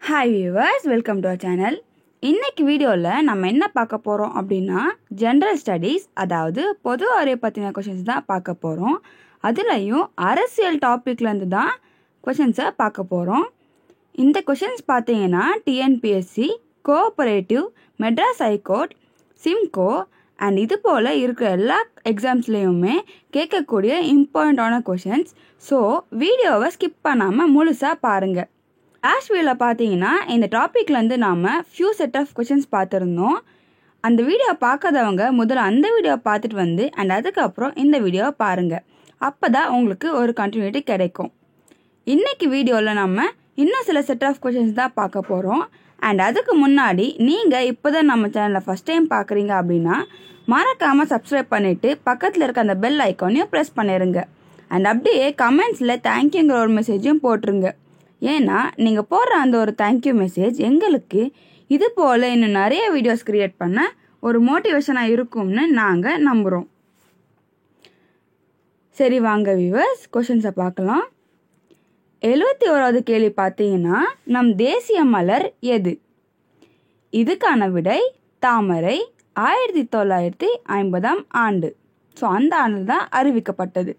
Hi viewers, welcome to our channel. இன்னைக்கு வீடியோவில் நம்ம என்ன பார்க்க போகிறோம் அப்படின்னா ஜென்ரல் ஸ்டடீஸ், அதாவது பொது அறிவை பற்றின கொஷின்ஸ் தான் பார்க்க போகிறோம். அதுலேயும் அரசியல் டாப்பிக்லேருந்து தான் கொஷின்ஸை பார்க்க போகிறோம். இந்த கொஷின்ஸ் பார்த்தீங்கன்னா TNPSC, cooperative, Madras high court, Simcoe and இது போல் இருக்கிற எல்லா எக்ஸாம்ஸ்லேயுமே கேட்கக்கூடிய இம்பார்ட்டண்டான கொஷின்ஸ். ஸோ வீடியோவை ஸ்கிப் பண்ணாமல் முழுசாக பாருங்கள். லாஸ்ட் வீடியோவில் பார்த்தீங்கன்னா இந்த டாப்பிக்லேருந்து நாம் ஃபியூ செட் ஆஃப் கொஷின்ஸ் பார்த்துருந்தோம். அந்த வீடியோ பார்க்காதவங்க முதல்ல அந்த வீடியோவை பார்த்துட்டு வந்து அண்ட் அதுக்கப்புறம் இந்த வீடியோவை பாருங்கள். அப்போ தான் உங்களுக்கு ஒரு கண்டினியூட்டி கிடைக்கும். இன்றைக்கி வீடியோவில் நம்ம இன்னும் சில செட் ஆஃப் கொஷின்ஸ் தான் பார்க்க போகிறோம். அண்ட் அதுக்கு முன்னாடி நீங்கள் இப்போ தான் நம்ம சேனலை ஃபஸ்ட் டைம் பார்க்குறீங்க அப்படின்னா மறக்காமல் சப்ஸ்கிரைப் பண்ணிவிட்டு பக்கத்தில் இருக்க அந்த பெல் ஐக்கானையும் ப்ரெஸ் பண்ணிடுங்க. அண்ட் அப்படியே கமெண்ட்ஸில் தேங்க்யூங்கிற ஒரு மெசேஜையும் போட்டுருங்க. ஏன்னா நீங்கள் போடுற அந்த ஒரு தேங்க்யூ மெசேஜ் எங்களுக்கு இது போல் இன்னும் நிறைய வீடியோஸ் க்ரியேட் பண்ண ஒரு மோட்டிவேஷனாக இருக்கும்னு நாங்கள் நம்புகிறோம். சரி வாங்க வியூவர்ஸ், கொஷின்ஸை பார்க்கலாம். 71வது கேள்வி பார்த்தீங்கன்னா நம் தேசிய மலர் எது? இதுக்கான விடை தாமரை. 1950ஆம் ஆண்டு. ஸோ அந்த ஆண்டு தான் அறிவிக்கப்பட்டது.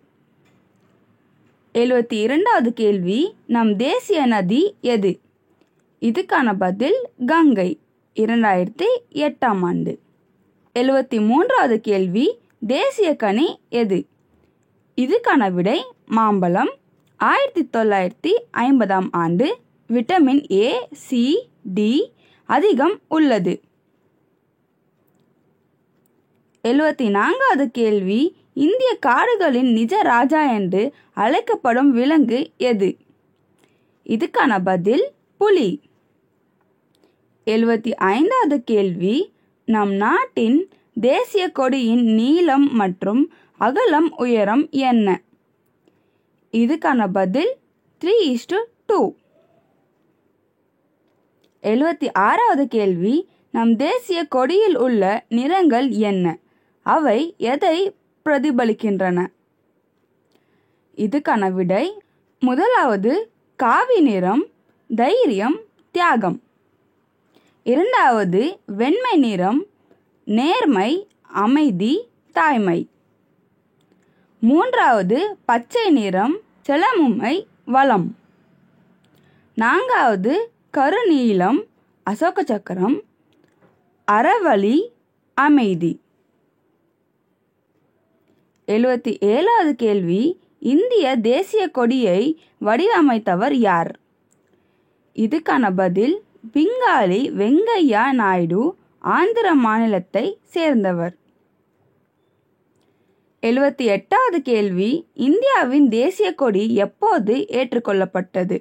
72வது கேள்வி நம் தேசிய நதி எது? இதுக்கான பதில் கங்கை. 2008ஆம் ஆண்டு. 73வது கேள்வி தேசிய கனி எது? இதுக்கான விடை மாம்பழம். 1950ஆம் ஆண்டு. விட்டமின் ஏ, சி, டி அதிகம் உள்ளது. 74வது கேள்வி இந்திய காடுகளின் நிஜ ராஜா என்று அழைக்கப்படும் விலங்கு எது? இதுக்கான பதில் புலி. 75வது கேள்வி நம் நாட்டின் தேசிய கொடியின் நீளம் மற்றும் அகலம் உயரம் என்ன? இதுக்கான பதில் 3:2. 76வது கேள்வி நம் தேசிய கொடியில் உள்ள நிறங்கள் என்ன? அவை எதை பிரதிபலிக்கின்றன? இதுக்கான விடை முதலாவது காவி நிறம், தைரியம், தியாகம். இரண்டாவது வெண்மை நிறம், நேர்மை, அமைதி, தாய்மை. மூன்றாவது பச்சை நிறம், செழுமை, வளம். நான்காவது கருநீலம், அசோக சக்கரம், அறவழி, அமைதி. 77வது கேள்வி இந்திய தேசிய கொடியை வடிவமைத்தவர் யார்? இதுக்கான பதில் பிங்காலி வெங்கையா நாயுடு, ஆந்திர மாநிலத்தை சேர்ந்தவர். 78வது கேள்வி இந்தியாவின் தேசிய கொடி எப்போது ஏற்றுக்கொள்ளப்பட்டது?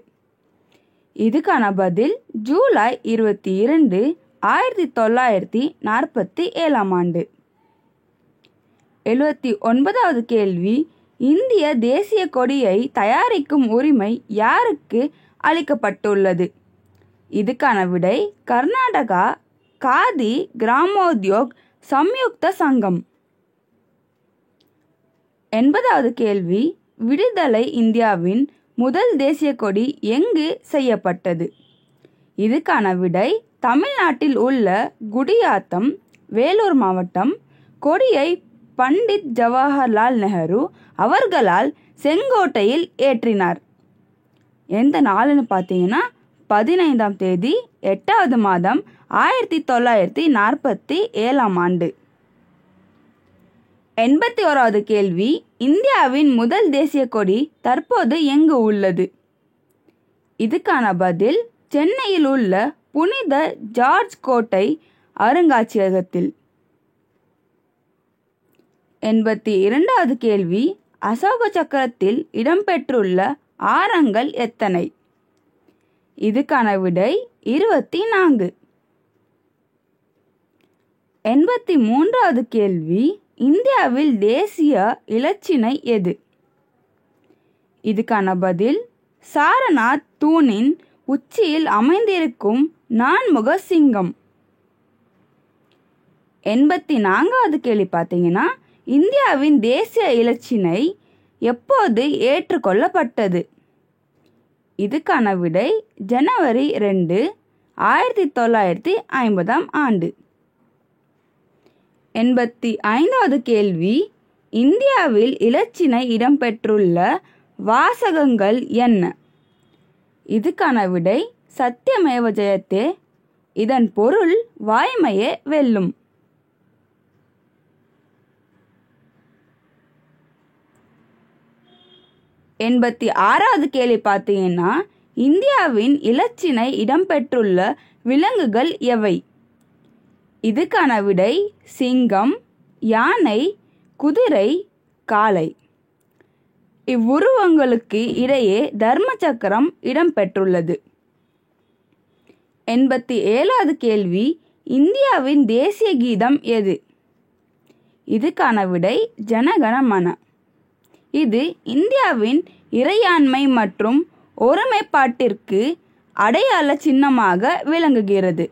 இதுக்கான பதில் ஜூலை 22, 1947ஆம் ஆண்டு. 79வது கேள்வி இந்திய தேசிய கொடியை தயாரிக்கும் உரிமை யாருக்கு அளிக்கப்பட்டுள்ளது? இதுக்கான விடை கர்நாடகா காதி கிராமோத்யோக் சம்யுக்த சங்கம். 80வது கேள்வி விடுதலை இந்தியாவின் முதல் தேசிய கொடி எங்கு செய்யப்பட்டது? இதுக்கான விடை தமிழ்நாட்டில் உள்ள குடியாத்தம், வேலூர் மாவட்டம். கொடியை பண்டிட் ஜவஹர்லால் நேரு அவர்களால் செங்கோட்டையில் ஏற்றினார். எந்த நாளுன்னு பார்த்தீங்கன்னா 15ஆம் தேதி 8வது மாதம் 1947ஆம் ஆண்டு. 81வது கேள்வி இந்தியாவின் முதல் தேசிய கொடி தற்போது எங்கு உள்ளது? இதுக்கான பதில் சென்னையில் உள்ள புனித ஜார்ஜ் கோட்டை அருங்காட்சியகத்தில். 82வது கேள்வி அசோக சக்கரத்தில் இடம்பெற்றுள்ள ஆரங்கள் எத்தனை? இதுக்கான விடை 24. 83வது கேள்வி இந்தியாவில் தேசிய இலச்சினை எது? இதுக்கான பதில் சாரநாத் தூணின் உச்சியில் அமைந்திருக்கும் நான்முக சிங்கம். 84வது கேள்வி பார்த்தீங்கன்னா இந்தியாவின் தேசிய இலச்சினை எப்போது ஏற்றுக்கொள்ளப்பட்டது? இதுக்கான விடை ஜனவரி 2, 1950 ஆண்டு. 85வது கேள்வி, இந்தியாவில் இலச்சினை இடம்பெற்றுள்ள வாசகங்கள் என்ன? இதுக்கான விடை சத்தியமேவ ஜெயத்தே. இதன் பொருள் வாய்மையே வெல்லும். 86வது கேள்வி பார்த்தீங்கன்னா, இந்தியாவின் இலச்சினை இடம்பெற்றுள்ள விலங்குகள் எவை? இதுக்கான விடை சிங்கம், யானை, குதிரை, காளை. இவ்வுருவங்களுக்கு இடையே தர்ம சக்கரம் இடம்பெற்றுள்ளது. 87வது கேள்வி, இந்தியாவின் தேசிய கீதம் எது? இதுக்கான விடை ஜனகணமன. இது இந்தியாவின் இறையாண்மை மற்றும் ஒருமைப்பாட்டிற்கு அடையாள சின்னமாக விளங்குகிறது.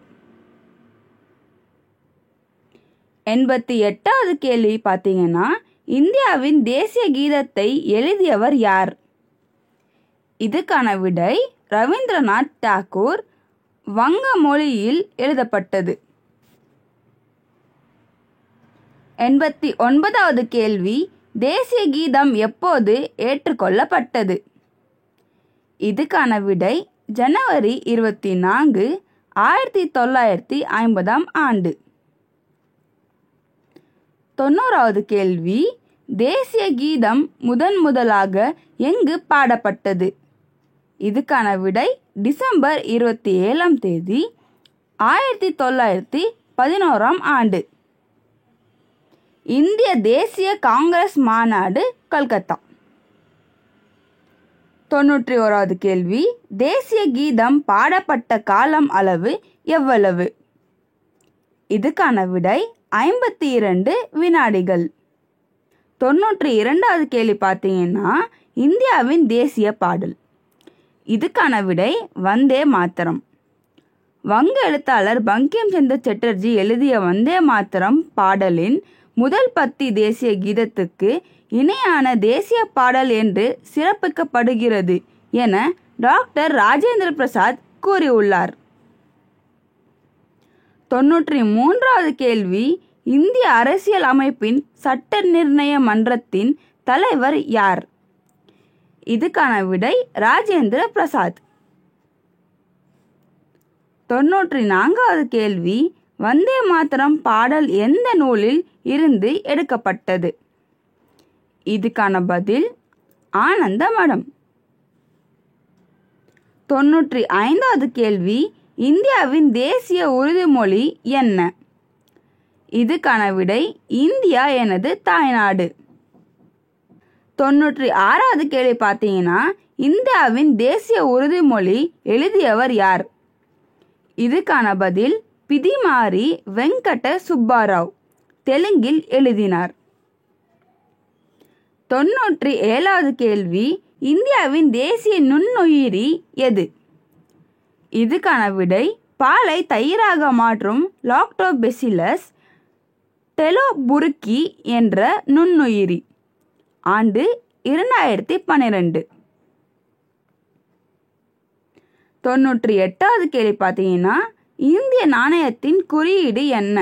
88வது கேள்வி பார்த்தீங்கன்னா, இந்தியாவின் தேசிய கீதத்தை எழுதியவர் யார்? இதுக்கான விடை ரவீந்திரநாத் தாகூர். வங்க மொழியில் எழுதப்பட்டது. 89வது கேள்வி, தேசிய கீதம் எப்போது ஏற்றுக்கொள்ளப்பட்டது? இதுக்கான விடை ஜனவரி 24, 1950 ஆண்டு. 90வது கேள்வி, தேசிய கீதம் முதலாக எங்கு பாடப்பட்டது? இதுக்கான விடை டிசம்பர் 27, 1911 ஆண்டு. இந்திய தேசிய காங்கிரஸ் மாநாடு கல்கத்தா. 91வது கேள்வி, தேசிய கீதம் பாடப்பட்ட காலம் அளவு எவ்வளவு? இதுக்கான விடை 52 வினாடிகள். 92வது கேள்வி பார்த்தீங்கன்னா, இந்தியாவின் தேசிய பாடல். இதுக்கான விடை வந்தே மாத்தரம். வங்க எழுத்தாளர் பங்கிம் சந்திர சட்டர்ஜி எழுதிய வந்தே மாத்தரம் பாடலின் முதல் பத்தி தேசிய கீதத்துக்கு இணையான தேசிய பாடல் என்று சிறப்பிக்கப்படுகிறது என டாக்டர் ராஜேந்திர பிரசாத் கூறியுள்ளார். 93வது கேள்வி, இந்திய அரசியல் அமைப்பின் சட்ட நிர்ணய மன்றத்தின் தலைவர் யார்? இதுக்கான விடை ராஜேந்திர பிரசாத். 94வது கேள்வி, வந்தே மாத்தரம் பாடல் எந்த நூலில் இருந்து எடுக்கப்பட்டது? இதுக்கான பதில் ஆனந்த மடம். 95வது கேள்வி, இந்தியாவின் தேசிய உறுதிமொழி என்ன? இதுக்கான விடை இந்தியா எனது தாய்நாடு. 96வது கேள்வி பார்த்தீங்கன்னா, இந்தியாவின் தேசிய உறுதிமொழி எழுதியவர் யார்? இதுக்கான பதில் பிதிமாரி வெங்கட சுப்பாராவ். தெலுங்கில் எழுதினார். 97வது கேள்வி, இந்தியாவின் தேசிய நுண்ணுயிரி எது? இதுக்கான விடை பாலை தயிராக மாற்றும் லாக்டோபெசிலஸ் டெலோபுருக்கி என்ற நுண்ணுயிரி. ஆண்டு 2012. 98வது கேள்வி பார்த்தீங்கன்னா, இந்திய நாணயத்தின் குறியீடு என்ன?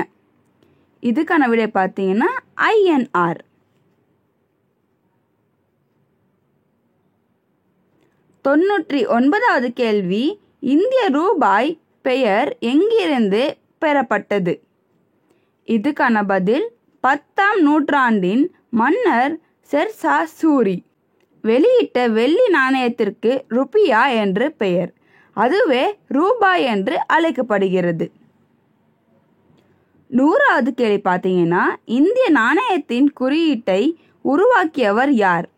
இதுக்கான விடை பார்த்தீங்கன்னா INR. 99வது கேள்வி, இந்திய ரூபாய் பெயர் எங்கிருந்து பெறப்பட்டது? இதுக்கான பதில் 10ஆம் நூற்றாண்டின் மன்னர் ஷெர்ஷா சூரி வெளியிட்ட வெள்ளி நாணயத்திற்கு ருபியா என்று பெயர். அதுவே ரூபாய் என்று அழைக்கப்படுகிறது. 100வது கேள்வி பார்த்தீங்கன்னா, இந்திய நாணயத்தின் குறியீட்டை உருவாக்கியவர் யார்?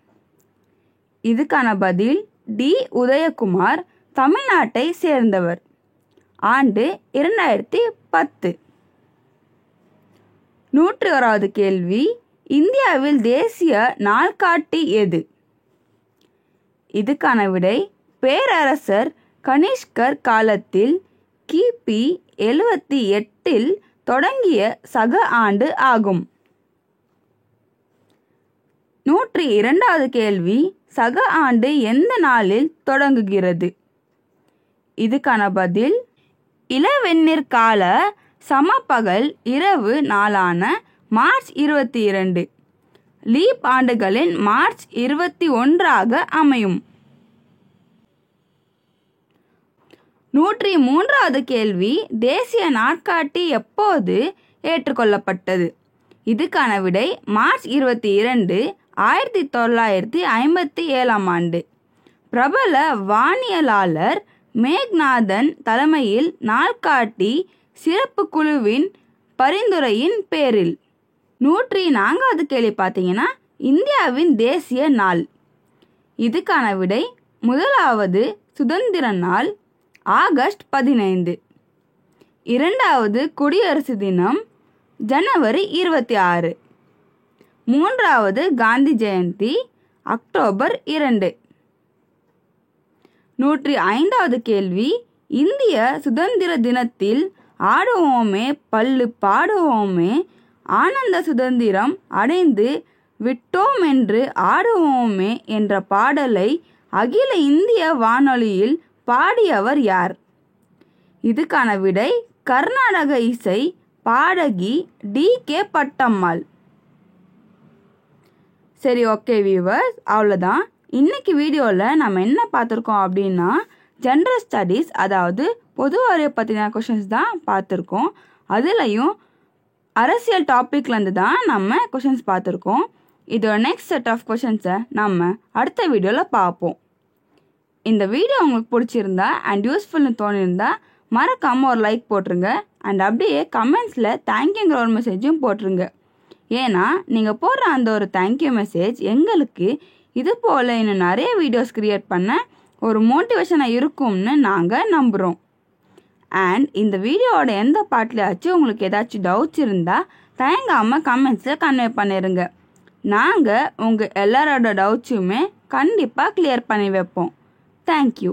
இதுக்கான பதில் டி. உதயகுமார். தமிழ்நாட்டை சேர்ந்தவர். ஆண்டு 2010. 101வது கேள்வி, இந்தியாவில் தேசிய நாள்காட்டி எது? இதுக்கான விடை பேரரசர் கனிஷ்கர் காலத்தில் கிபி 78 தொடங்கிய சக ஆண்டு ஆகும். 102வது கேள்வி, சக ஆண்டு எந்த நாளில் தொடங்குகிறது? இதுக்கான பதில் இளவெந்நீர் கால சமபகல் இரவு நாளான மார்ச் 22. லீப் ஆண்டுகளின் மார்ச் 21 அமையும். 103வது கேள்வி, தேசிய நாட்காட்டி எப்போது ஏற்றுக்கொள்ளப்பட்டது? இதுக்கான விடை மார்ச் 22, 1957 ஆண்டு. பிரபல வானியலாளர் மேக்நாதன் தலைமையில் நாள்காட்டி சிறப்பு குழுவின் பரிந்துரையின் பேரில். 104வது கேள்வி பார்த்தீங்கன்னா, இந்தியாவின் தேசிய நாள். இதுக்கான விடை முதலாவது சுதந்திர நாள் ஆகஸ்ட் 15. இரண்டாவது குடியரசு தினம் ஜனவரி 26. மூன்றாவது காந்தி ஜெயந்தி அக்டோபர் 2. 105வது கேள்வி, இந்திய சுதந்திர தினத்தில் ஆடுவோமே பல்லு பாடுவோமே ஆனந்த சுதந்திரம் அடைந்து விட்டோம் என்று ஆடுவோமே என்ற பாடலை அகில இந்திய வானொலியில் பாடியவர் யார்? இதுக்கான விடை கர்நாடக இசை பாடகி டி.கே. பட்டம்மாள். சரி, ஓகே வியூவர்ஸ், அவ்வளோதான். இன்னைக்கு வீடியோவில் நம்ம என்ன பார்த்துருக்கோம் அப்படின்னா, ஜென்ரல் ஸ்டடீஸ் அதாவது பொது அறிவை பற்றின கொஷின்ஸ் தான் பார்த்துருக்கோம். அதுலேயும் அரசியல் டாப்பிக்லேருந்து தான் நம்ம கொஷின்ஸ் பார்த்துருக்கோம். இதோட நெக்ஸ்ட் செட் ஆஃப் கொஷின்ஸை நம்ம அடுத்த வீடியோவில் பார்ப்போம். இந்த வீடியோ உங்களுக்கு பிடிச்சிருந்தா அண்ட் யூஸ்ஃபுல்னு தோணியிருந்தா மறக்காமல் ஒரு லைக் போட்டுருங்க. அண்ட் அப்படியே கமெண்ட்ஸில் தேங்க்யூங்கிற ஒரு மெசேஜும் போட்டுருங்க. ஏன்னா நீங்கள் போடுற அந்த ஒரு தேங்க்யூ மெசேஜ் எங்களுக்கு இது போல் இன்னும் நிறைய வீடியோஸ் க்ரியேட் பண்ண ஒரு மோட்டிவேஷனாக இருக்கும்னு நாங்கள் நம்புகிறோம். அண்ட் இந்த வீடியோவோட எந்த பாட்டிலையாச்சும் உங்களுக்கு ஏதாச்சும் டவுட்ஸ் இருந்தால் தயங்காமல் கமெண்ட்ஸில் கன்வே பண்ணிடுங்க. நாங்கள் உங்கள் எல்லாரோட டவுட்ஸுமே கண்டிப்பாக கிளியர் பண்ணி வைப்போம். தேங்க்யூ.